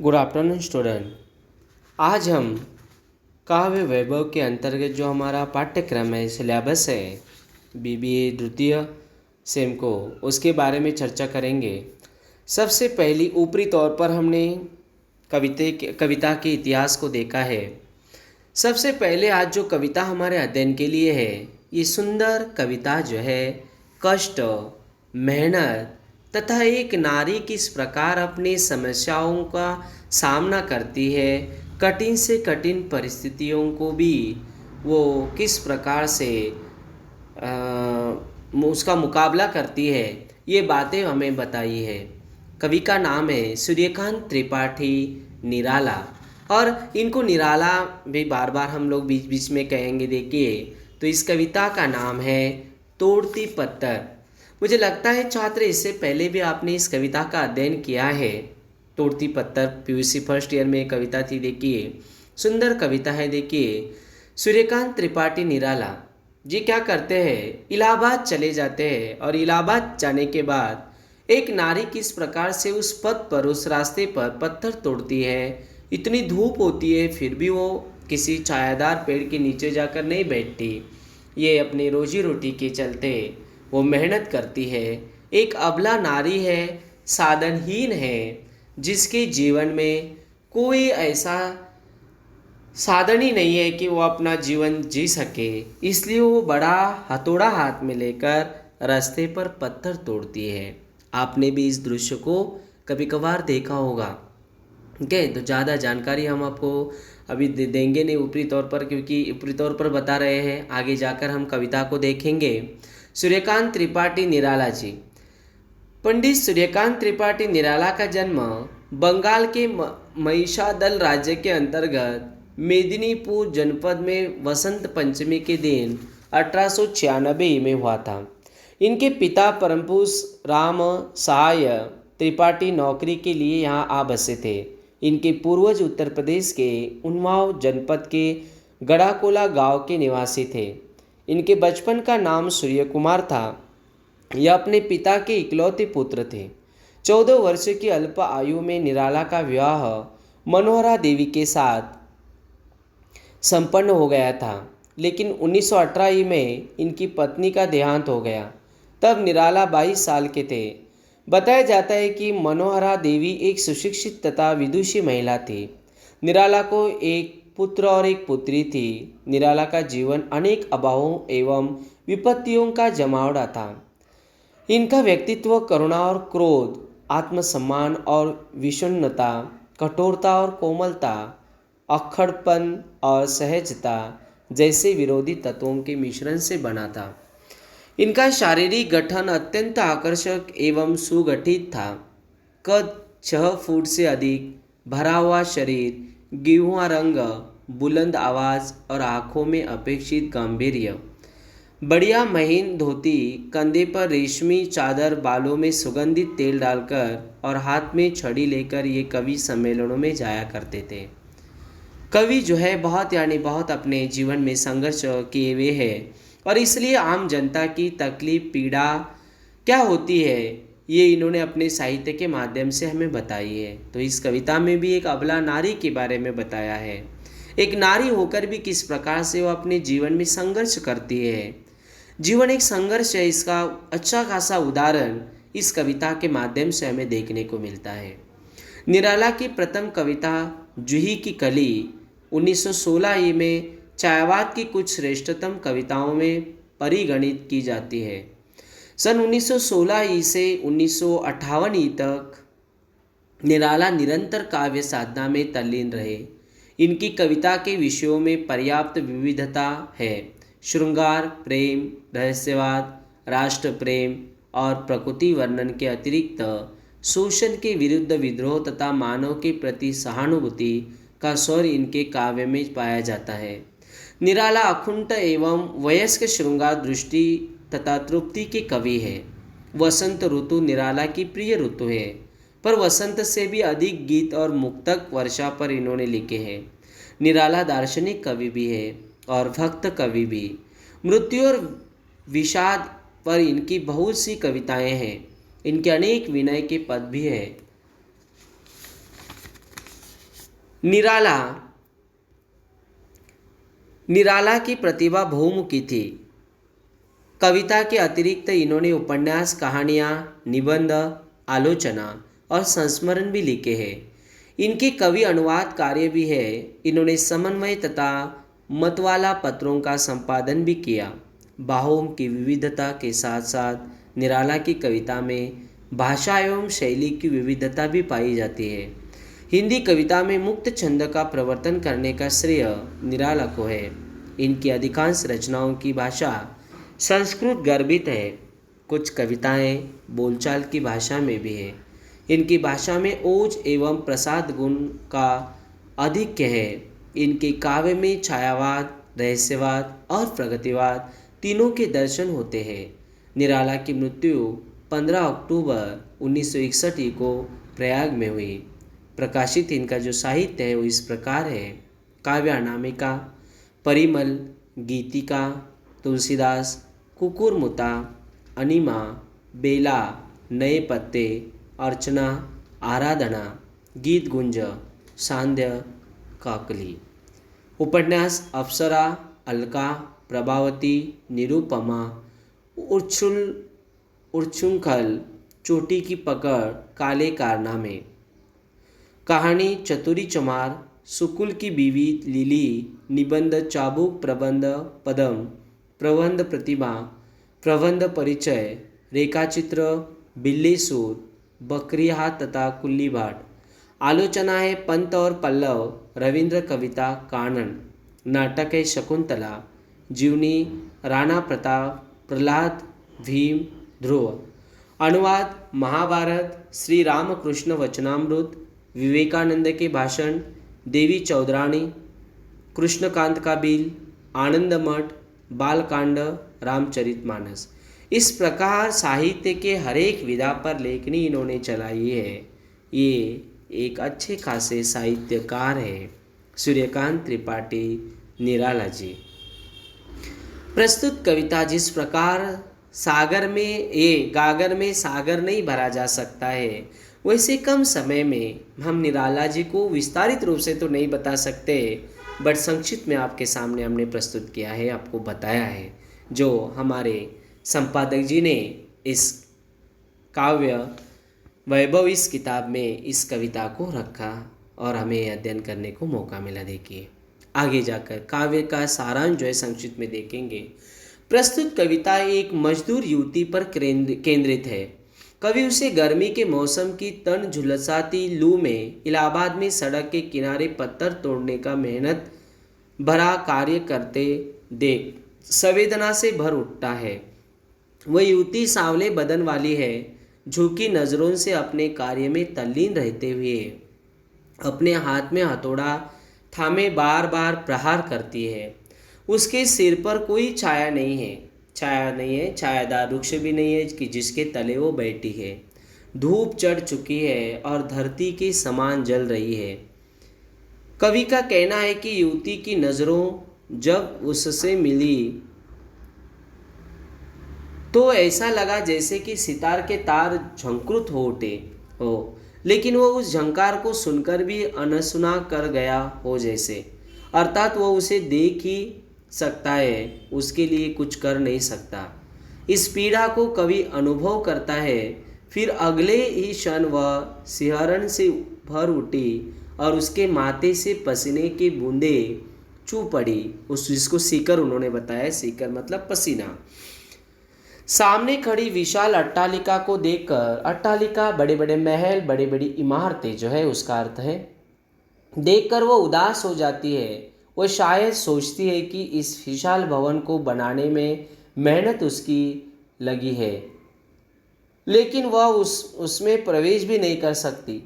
Good afternoon student. आज हम काव्य वैभव के अंतर्गत जो हमारा पाठ्यक्रम है, सिलेबस है बीबीए द्वितीय सेम को, उसके बारे में चर्चा करेंगे। सबसे पहली ऊपरी तौर पर हमने कविता के इतिहास को देखा है। सबसे पहले आज जो कविता हमारे अध्ययन के लिए है, ये सुंदर कविता जो है कष्ट, मेहनत तथा एक नारी किस प्रकार अपनी समस्याओं का सामना करती है, कठिन से कठिन परिस्थितियों को भी वो किस प्रकार से उसका मुकाबला करती है, ये बातें हमें बताई है। कवि का नाम है सूर्यकांत त्रिपाठी निराला, और इनको निराला भी बार बार हम लोग बीच बीच में कहेंगे। देखिए, तो इस कविता का नाम है तोड़ती पत्थर। मुझे लगता है छात्र, इससे पहले भी आपने इस कविता का अध्ययन किया है। तोड़ती पत्थर पीयूसी फर्स्ट ईयर में एक कविता थी। देखिए, सुंदर कविता है। देखिए, सूर्यकांत त्रिपाठी निराला जी क्या करते हैं, इलाहाबाद चले जाते हैं, और इलाहाबाद जाने के बाद एक नारी किस प्रकार से उस पथ पर, उस रास्ते पर पत्थर तोड़ती है। इतनी धूप होती है, फिर भी वो किसी छायादार पेड़ के नीचे जाकर नहीं बैठती। ये अपनी रोजी रोटी के चलते वो मेहनत करती है। एक अबला नारी है, साधनहीन है, जिसके जीवन में कोई ऐसा साधन ही नहीं है कि वो अपना जीवन जी सके, इसलिए वो बड़ा हथौड़ा हाथ में लेकर रास्ते पर पत्थर तोड़ती है। आपने भी इस दृश्य को कभी कभार देखा होगा। ठीक है, तो ज़्यादा जानकारी हम आपको अभी देंगे नहीं ऊपरी तौर पर, क्योंकि ऊपरी तौर पर बता रहे हैं, आगे जाकर हम कविता को देखेंगे। सूर्यकांत त्रिपाठी निराला जी। पंडित सूर्यकांत त्रिपाठी निराला का जन्म बंगाल के महिषादल राज्य के अंतर्गत मेदिनीपुर जनपद में वसंत पंचमी के दिन 1896 में हुआ था। इनके पिता परमपुरुष राम सहाय त्रिपाठी नौकरी के लिए यहाँ आ बसे थे। इनके पूर्वज उत्तर प्रदेश के उन्नाव जनपद के गड़ाकोला गांव के निवासी थे। इनके बचपन का नाम सूर्य कुमार था। यह अपने पिता के इकलौते पुत्र थे। 14 वर्ष की अल्प आयु में निराला का विवाह मनोहरा देवी के साथ संपन्न हो गया था, लेकिन 1918 में इनकी पत्नी का देहांत हो गया। तब निराला 22 साल के थे। बताया जाता है कि मनोहरा देवी एक सुशिक्षित तथा विदुषी महिला थी। निराला को एक पुत्र और एक पुत्री थी। निराला का जीवन अनेक अभावों एवं विपत्तियों का जमावड़ा था। इनका व्यक्तित्व करुणा और क्रोध, आत्मसम्मान और विषण्णता, कठोरता और कोमलता, अक्खड़पन और सहजता जैसे विरोधी तत्वों के मिश्रण से बना था। इनका शारीरिक गठन अत्यंत आकर्षक एवं सुगठित था। कद 6 फुट से अधिक, भरा हुआ शरीर, गेहुआ रंग, बुलंद आवाज़ और आँखों में अपेक्षित गांधीर्य। बढ़िया महीन धोती, कंधे पर रेशमी चादर, बालों में सुगंधित तेल डालकर और हाथ में छड़ी लेकर ये कवि सम्मेलनों में जाया करते थे। कवि जो है बहुत अपने जीवन में संघर्ष किए हुए हैं, और इसलिए आम जनता की तकलीफ, पीड़ा क्या होती है, ये इन्होंने अपने साहित्य के माध्यम से हमें बताई है। तो इस कविता में भी एक अबला नारी के बारे में बताया है। एक नारी होकर भी किस प्रकार से वो अपने जीवन में संघर्ष करती है। जीवन एक संघर्ष है, इसका अच्छा खासा उदाहरण इस कविता के माध्यम से हमें देखने को मिलता है। निराला की प्रथम कविता जूही की कली 1916 में छायावाद की कुछ श्रेष्ठतम कविताओं में परिगणित की जाती है। सन 1916 से 1958 तक निराला निरंतर काव्य साधना में तल्लीन रहे। इनकी कविता के विषयों में पर्याप्त विविधता है। श्रृंगार, प्रेम, रहस्यवाद, राष्ट्र प्रेम और प्रकृति वर्णन के अतिरिक्त शोषण के विरुद्ध विद्रोह तथा मानव के प्रति सहानुभूति का स्वर इनके काव्य में पाया जाता है। निराला अकुंठ एवं वयस्क श्रृंगार दृष्टि तथा तृप्ति के कवि है। वसंत ऋतु निराला की प्रिय ऋतु है, पर वसंत से भी अधिक गीत और मुक्तक वर्षा पर इन्होंने लिखे हैं। निराला दार्शनिक कवि भी है और भक्त कवि भी। मृत्यु और विषाद पर इनकी बहुत सी कविताएं हैं। इनके अनेक विनय के पद भी हैं। निराला निराला की प्रतिभा बहुमुखी थी। कविता के अतिरिक्त इन्होंने उपन्यास, कहानियाँ, निबंध, आलोचना और संस्मरण भी लिखे हैं। इनके कवि अनुवाद कार्य भी है। इन्होंने समन्वय तथा मतवाला पत्रों का संपादन भी किया। भावों की विविधता के साथ साथ निराला की कविता में भाषा एवं शैली की विविधता भी पाई जाती है। हिंदी कविता में मुक्त छंद का प्रवर्तन करने का श्रेय निराला को है। इनकी अधिकांश रचनाओं की भाषा संस्कृत गर्भित है। कुछ कविताएं बोलचाल की भाषा में भी है। इनकी भाषा में ओज एवं प्रसाद गुण का आधिक्य है। इनके काव्य में छायावाद, रहस्यवाद और प्रगतिवाद तीनों के दर्शन होते हैं। निराला की मृत्यु 15 अक्टूबर 1961 को प्रयाग में हुई। प्रकाशित इनका जो साहित्य है वो इस प्रकार है: काव्य अनामिका, परिमल, गीतिका, तुलसीदास, कुकुरमुता, अनिमा, बेला, नए पत्ते, अर्चना, आराधना, गीत गुंज, सांध्य, काकली। उपन्यास अप्सरा, अलका, प्रभावती, निरुपमा, उच्छृंखल, चोटी की पकड़, काले कारनामे। कहानी चतुरी चमार, सुकुल की बीवी लिली, निबंध चाबुक, प्रबंध पदम, प्रबंध प्रतिभा, प्रबंध परिचय, रेखाचित्र बिल्ली सूर, बकरी हाथ तथा कुल्ली भाट। आलोचना है पंत और पल्लव, रविंद्र कविता कानन। नाटक है शकुंतला, जीवनी राणा प्रताप, प्रहलाद, भीम, ध्रुव। अनुवाद महाभारत, श्री रामकृष्ण वचनामृत, विवेकानंद के भाषण, देवी चौधरानी, कृष्णकांत का बिल, आनंद मठ, बालकांड, रामचरितमानस। इस प्रकार साहित्य के हर एक विधा पर लेखनी इन्होंने चलाई है। ये एक अच्छे खासे साहित्यकार है सूर्यकांत त्रिपाठी निराला जी। प्रस्तुत कविता जिस प्रकार गागर में सागर नहीं भरा जा सकता है, वैसे कम समय में हम निराला जी को विस्तारित रूप से तो नहीं बता सकते, बट संक्षिप्त में आपके सामने हमने प्रस्तुत किया है, आपको बताया है। जो हमारे संपादक जी ने इस काव्य वैभव इस किताब में इस कविता को रखा और हमें अध्ययन करने को मौका मिला। देखिए आगे जाकर काव्य का सारांश जो है संक्षिप्त में देखेंगे। प्रस्तुत कविता एक मजदूर युवती पर केंद्रित है। कवि उसे गर्मी के मौसम की तन झुलसाती लू में इलाहाबाद में सड़क के किनारे पत्थर तोड़ने का मेहनत भरा कार्य करते देख संवेदना से भर उठता है। वह युवती सांवले बदन वाली है, झुकी नज़रों से अपने कार्य में तल्लीन रहते हुए अपने हाथ में हथौड़ा थामे बार बार प्रहार करती है। उसके सिर पर कोई छाया नहीं है, छायादार वृक्ष भी नहीं है कि जिसके तले वो बैठी है। धूप चढ़ चुकी है और धरती के समान जल रही है। कवि का कहना है कि युवती की नज़रों जब उससे मिली तो ऐसा लगा जैसे कि सितार के तार झंकृत हो उठे हो, लेकिन वो उस झंकार को सुनकर भी अनसुना कर गया हो जैसे, अर्थात वो उसे देख ही सकता है, उसके लिए कुछ कर नहीं सकता। इस पीड़ा को कवि अनुभव करता है। फिर अगले ही क्षण वह सिहरन से भर उठी और उसके माथे से पसीने की बूंदें छू पड़ी। उस जिसको सीकर उन्होंने बताया, सीकर मतलब पसीना। सामने खड़ी विशाल अट्टालिका को देखकर, अट्टालिका बड़े बड़े महल, बड़ी बड़ी इमारतें जो है उसका अर्थ है, देखकर वो उदास हो जाती है। वो शायद सोचती है कि इस विशाल भवन को बनाने में मेहनत उसकी लगी है, लेकिन वह उसमें प्रवेश भी नहीं कर सकती।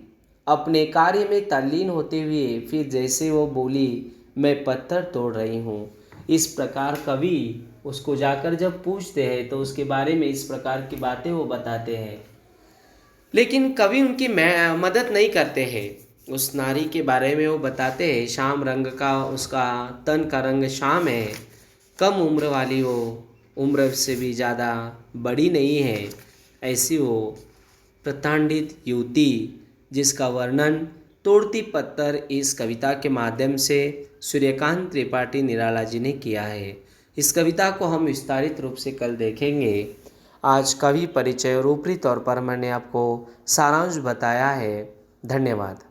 अपने कार्य में तल्लीन होते हुए फिर जैसे वो बोली, मैं पत्थर तोड़ रही हूँ। इस प्रकार कवि उसको जाकर जब पूछते हैं तो उसके बारे में इस प्रकार की बातें वो बताते हैं, लेकिन कवि उनकी मदद नहीं करते हैं। उस नारी के बारे में वो बताते हैं, शाम रंग का उसका तन का रंग शाम है, कम उम्र वाली हो, उम्र से भी ज़्यादा बड़ी नहीं है, ऐसी वो प्रतांडित युवती जिसका वर्णन तोड़ती पत्थर इस कविता के माध्यम से सूर्यकांत त्रिपाठी निराला जी ने किया है। इस कविता को हम विस्तारित रूप से कल देखेंगे। आज कवि परिचय और ऊपरी तौर पर मैंने आपको सारांश बताया है। धन्यवाद।